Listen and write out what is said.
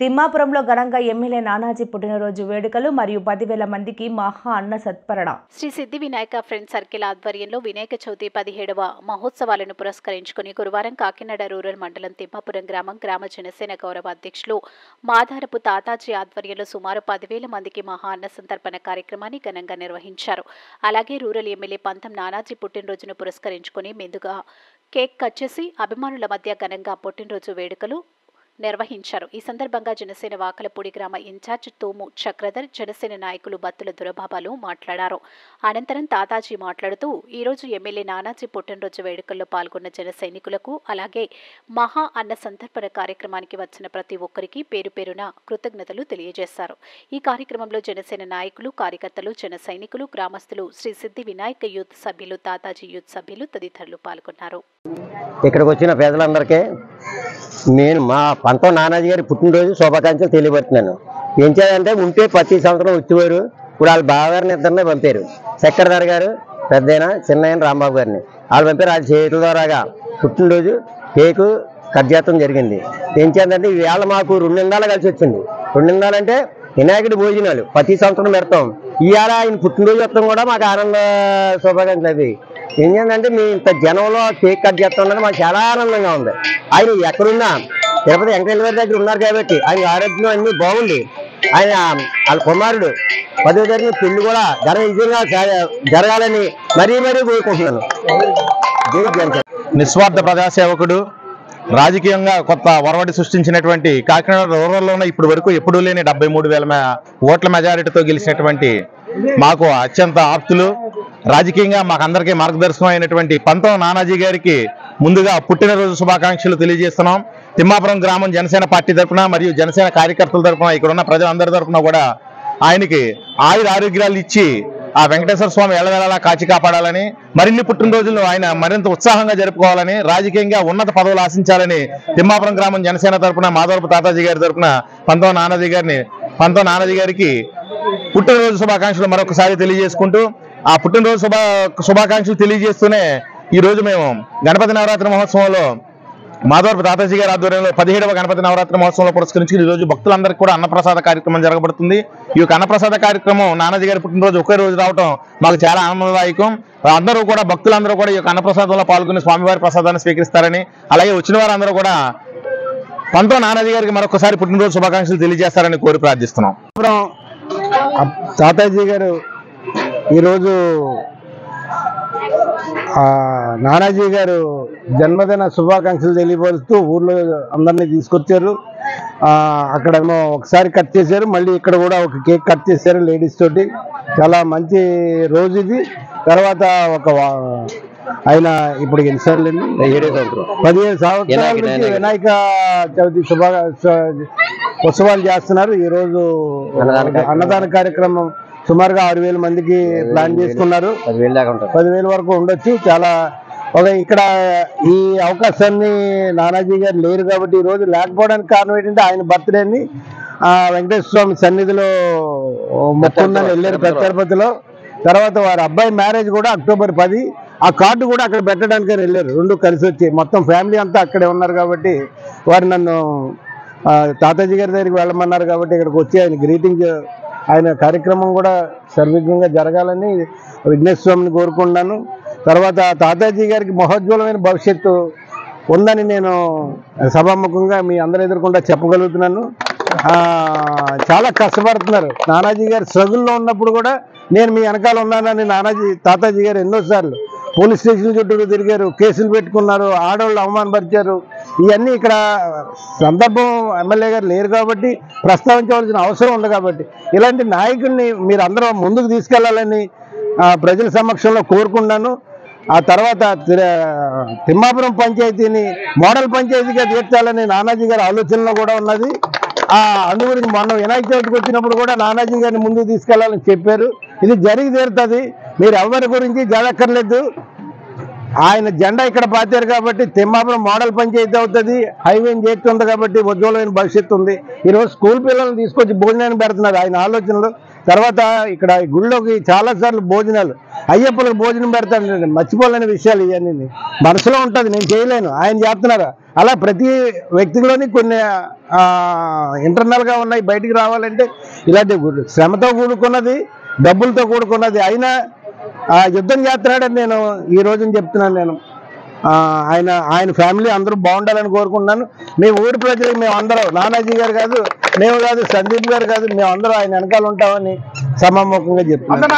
తిమ్మాపురంలో ఘనంగా ఎమ్మెల్యే నానాజీ పుట్టినరోజు వేడుకలు మరియు 10,000 మందికి మహా అన్న సత్పరణ. శ్రీ సిద్ధి వినాయక ఫ్రెండ్స్ సర్కిల్ ఆధ్వర్యంలో వినాయక చవితి 17వ మహోత్సవాలను పురస్కరించుకుని గురువారం కాకినాడ రూరల్ మండలం తిమ్మాపురం గ్రామ జనసేన గౌరవ అధ్యక్షులు మాధారపు తాతాజీ ఆధ్వర్యంలో సుమారు 10,000 మందికి మహా అన్న సంతర్పణ కార్యక్రమాన్ని ఘనంగా నిర్వహించారు. అలాగే రూరల్ ఎమ్మెల్యే పంతం నానాజీ పుట్టినరోజును పురస్కరించుకుని ముందుగా కేక్ కట్ చేసి అభిమానుల మధ్య ఘనంగా పుట్టినరోజు వేడుకలు నిర్వహించారు. ఈ సందర్భంగా జనసేన వాకలపూడి గ్రామ ఇన్ఛార్జ్ తోము చక్రధర్, జనసేన నాయకులు బత్తుల దురబాబాలు మాట్లాడారు. అనంతరం తాతాజీ మాట్లాడుతూ ఈరోజు ఎమ్మెల్యే నానాజీ పుట్టినరోజు వేడుకల్లో పాల్గొన్న జన సైనికులకు అలాగే మహా అన్న సంతర్పణ కార్యక్రమానికి వచ్చిన ప్రతి ఒక్కరికి పేరు పేరున కృతజ్ఞతలు తెలియజేశారు. ఈ కార్యక్రమంలో జనసేన నాయకులు, కార్యకర్తలు, జన సైనికులు, గ్రామస్తులు, శ్రీ సిద్ధి వినాయక యూత్ సభ్యులు, తాతాజీ యూత్ సభ్యులు తదితరులు పాల్గొన్నారు. ఇక్కడికి వచ్చిన పేదలందరికీ నేను మా పంతం నానాజీ గారి పుట్టినరోజు శుభాకాంక్షలు తెలియబడుతున్నాను. ఏం చేయాలంటే ఉంటే ప్రతి సంవత్సరం వచ్చేవారు. ఇప్పుడు వాళ్ళ బావగారిని ఇద్దరినే పంపారు. చక్రధర్ గారు పెద్దయిన చిన్నయన రాంబాబు గారిని వాళ్ళు పంపారు. వాళ్ళ చేతుల ద్వారాగా పుట్టినరోజు కేకు కట్ చేయడం జరిగింది. ఏం చేయాలంటే ఇవాళ మాకు 2 నిందాలు కలిసి వచ్చింది. 2 నిందాలంటే వినాయకుడి భోజనాలు ప్రతి సంవత్సరం పెడతాం. ఇవాళ ఆయన పుట్టినరోజు వస్తాం కూడా మాకు ఆనంద శుభాకాంక్షలు. అవి ఏం చేయాలంటే మీ ఇంత జనంలో కేక్ కట్ చేస్తా ఉన్నది మాకు చాలా ఆనందంగా ఉంది. ఆయన ఎక్కడున్నా తిరుపతి వెంకటేశ్వర గారి దగ్గర ఉన్నారు కాబట్టి ఆయన ఆరోగ్యం అన్నీ బాగుండి ఆయన వాళ్ళ కుమారుడు 10వ తారీఖున పెళ్లి కూడా విజయంగా జరగాలని మరీ కోరుకుంటున్నాను. నిస్వార్థ ప్రజాసేవకుడు, రాజకీయంగా కొత్త వరవడి సృష్టించినటువంటి కాకినాడ రూరల్లోనే ఇప్పటి వరకు ఎప్పుడూ లేని 73,000 ఓట్ల మెజారిటీతో గెలిచినటువంటి మాకు అత్యంత ఆప్తులు, రాజకీయంగా మాకందరికీ మార్గదర్శకం అయినటువంటి పంతం నానాజీ గారికి ముందుగా పుట్టినరోజు శుభాకాంక్షలు తెలియజేస్తున్నాం. తిమ్మాపురం గ్రామం జనసేన పార్టీ తరఫున మరియు జనసేన కార్యకర్తల తరఫున ఇక్కడ ఉన్న ప్రజలందరి తరఫున కూడా ఆయనకి ఆరోగ్యాలు ఇచ్చి ఆ వెంకటేశ్వర స్వామి ఎల్లవేళలా కాచి కాపాడాలని, మరిన్ని పుట్టినరోజులను ఆయన మరింత ఉత్సాహంగా జరుపుకోవాలని, రాజకీయంగా ఉన్నత పదవులు ఆశించాలని తిమ్మాపురం గ్రామం జనసేన తరఫున మాధవరపు తాతాజీ గారి తరఫున పంతం నానాజీ గారికి పుట్టినరోజు శుభాకాంక్షలు మరొకసారి తెలియజేసుకుంటూ, ఆ పుట్టినరోజు శుభాకాంక్షలు తెలియజేస్తూనే ఈరోజు మేము గణపతి నవరాత్రి మహోత్సవంలో మాధవరపు తాతాజీ గారి ఆధ్వర్యంలో 17వ గణపతి నవరాత్రి మహోత్సవంలో పురస్కరించుకుని ఈరోజు భక్తులందరికీ కూడా అన్నప్రసాద కార్యక్రమం జరగబడుతుంది. ఈ యొక్క అన్నప్రసాద కార్యక్రమం నానాజీ గారి పుట్టినరోజు ఒకే రోజు రావడం మాకు చాలా ఆనందదాయకం. అందరూ కూడా భక్తులందరూ కూడా ఈ యొక్క అన్నప్రసాదంలో పాల్గొని స్వామివారి ప్రసాదాన్ని స్వీకరిస్తారని, అలాగే వచ్చిన వారందరూ కూడా పంతం నానాజీ గారికి మరొకసారి పుట్టినరోజు శుభాకాంక్షలు తెలియజేస్తారని కోరి ప్రార్థిస్తున్నాం. తాతాజీ గారు ఈరోజు నానాజీ గారు జన్మదిన శుభాకాంక్షలు తెలియపరుస్తూ ఊర్లో అందరినీ తీసుకొచ్చారు. అక్కడేమో ఒకసారి కట్ చేశారు, మళ్ళీ ఇక్కడ కూడా ఒక కేక్ కట్ చేశారు లేడీస్ తోటి. చాలా మంచి రోజు ఇది. తర్వాత ఆయన ఇప్పుడు ఎన్నిసార్లు 17 సంవత్సరాల నుంచి వినాయక చవితి ఉత్సవాలు చేస్తున్నారు. ఈరోజు అన్నదాన కార్యక్రమం సుమారుగా 6,000 మందికి ప్లాన్ చేసుకున్నారు. 10,000 వరకు ఉండొచ్చు. చాలా ఇక్కడ ఈ అవకాశాన్ని నానాజీ గారు లేరు కాబట్టి ఈ రోజు లేకపోవడానికి కారణం ఏంటంటే ఆయన బర్త్డేని వెంకటేశ్వర స్వామి సన్నిధిలో మొక్కుందని వెళ్ళారు తిరుపతిలో. తర్వాత వారి అబ్బాయి మ్యారేజ్ కూడా అక్టోబర్ 10. ఆ కార్డు కూడా అక్కడ పెట్టడానికి వెళ్ళారు. 2 కలిసి వచ్చి మొత్తం ఫ్యామిలీ అంతా అక్కడే ఉన్నారు కాబట్టి వారు నన్ను తాతాజీ గారి దగ్గరికి వెళ్ళమన్నారు కాబట్టి ఇక్కడికి వచ్చి ఆయన గ్రీటింగ్, ఆయన కార్యక్రమం కూడా సర్విఘ్నంగా జరగాలని విఘ్నేశ్వర స్వామిని కోరుకున్నాను. తర్వాత తాతాజీ గారికి మహోజ్వలమైన భవిష్యత్తు ఉందని నేను సభాముఖంగా మీ అందరూ ఎదుర్కొంటా చెప్పగలుగుతున్నాను. చాలా కష్టపడుతున్నారు. నానాజీ గారు స్ట్రగుల్లో ఉన్నప్పుడు కూడా నేను మీ వెనకాల ఉన్నానని తాతాజీ గారు ఎన్నోసార్లు పోలీస్ స్టేషన్ చుట్టూ తిరిగారు, కేసులు పెట్టుకున్నారు, ఆడవాళ్ళు అవమానపరిచారు. ఇవన్నీ ఇక్కడ సందర్భం ఎమ్మెల్యే గారు లేరు కాబట్టి ప్రస్తావించవలసిన అవసరం ఉంది కాబట్టి ఇలాంటి నాయకుడిని మీరు అందరూ ముందుకు తీసుకెళ్లాలని ప్రజల సమక్షంలో కోరుకున్నాను. ఆ తర్వాత తిమ్మాపురం పంచాయతీని మోడల్ పంచాయతీగా తీర్చాలని నానాజీ గారి ఆలోచనలో కూడా ఉన్నది. అందు గురించి మొన్న వినాయక చవితికి వచ్చినప్పుడు కూడా నానాజీ గారిని ముందుకు తీసుకెళ్లాలని చెప్పారు. ఇది జరిగి తీరుతుంది. మీరు ఎవరి గురించి జరగక్కర్లేదు. ఆయన జెండా ఇక్కడ పాతారు కాబట్టి తిమ్మాపురం మోడల్ పంచాయతీ అవుతుంది. హైవేని చేస్తుంది కాబట్టి ఉజ్వలమైన భవిష్యత్తు ఉంది. ఈరోజు స్కూల్ పిల్లల్ని తీసుకొచ్చి భోజనాన్ని పెడుతున్నారు ఆయన ఆలోచనలు. తర్వాత ఇక్కడ గుళ్ళోకి చాలాసార్లు భోజనాలు, అయ్యప్పలకు భోజనం పెడతాను, మర్చిపోలేని విషయాలు ఇవన్నీ మనసులో ఉంటుంది, నేను చేయలేను, ఆయన చేస్తున్నారు. అలా ప్రతి వ్యక్తిలోని కొన్ని ఇంటర్నల్గా ఉన్నాయి, బయటికి రావాలంటే ఇలాంటి శ్రమతో కూడుకున్నది, డబ్బులతో కూడుకున్నది. అయినా యుద్ధం చేస్తున్నాడని నేను ఈ రోజున చెప్తున్నాను. నేను ఆయన ఫ్యామిలీ అందరూ బాగుండాలని కోరుకుంటున్నాను. మీ ఊరి ప్రజలకు మేము అందరం, నానాజీ గారు కాదు, మేము కాదు, సందీప్ గారు కాదు, మేము అందరం ఆయన వెనకాల ఉంటామని సమాముఖంగా చెప్తున్నాను.